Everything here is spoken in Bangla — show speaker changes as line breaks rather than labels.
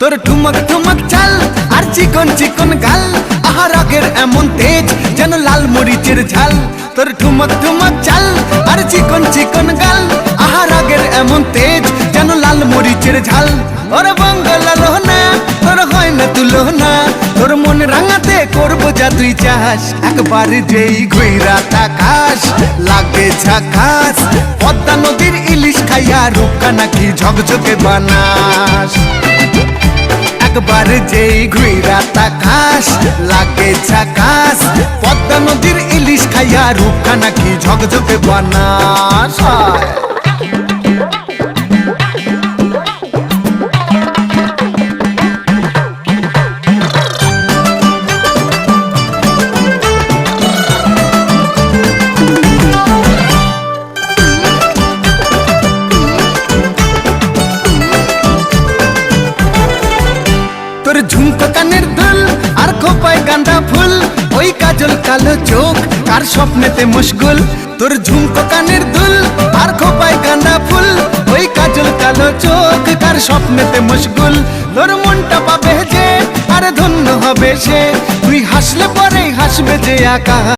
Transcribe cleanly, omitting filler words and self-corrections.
তোর ঠুমক ঠুমক চাল আর চিকন চিকন গাল, আহা রাগের এমন তেজ যেন লাল মরিচের ঝাল। তোর ঠুমক ঠুমক চাল আর চিকন চিকন গাল, আহা রাগের এমন তেজ যেন লাল মরিচের ঝাল। ওরে বাঙ্গালা লোহনা তোর হয় না তুলনা, তোর মন রাঙাতে করবো যা তুই চাস। একবার যেই ঘুইরা তাকাস লাগে ঝাকাস, পদ্মা নদীর ইলিশ খাইয়া রূপকা নাকি ঝকঝকে বানাস। একবার যেই ঘুইরা তাকাস লাগে ঝাকাস, পদ্মা নদীর ইলিশ খাইয়া রূপকা নাকি ঝকঝকে বানাস। তোর ঝুমকো কানের দুল আর খোপায় গাঁদা ফুল, ওই কাজল কালো চোখ কার স্বপ্নেতে মশগুল। তোর ঝুমকো কানের দুল আর খোপায় গাঁদা ফুল, ওই কাজল কালো চোখ কার স্বপ্নেতে মশগুল। তোর মনটা পাবে যে আর ধন্য হবে সে, তুই হাসলে পরেই হাসবে যে আকাশ।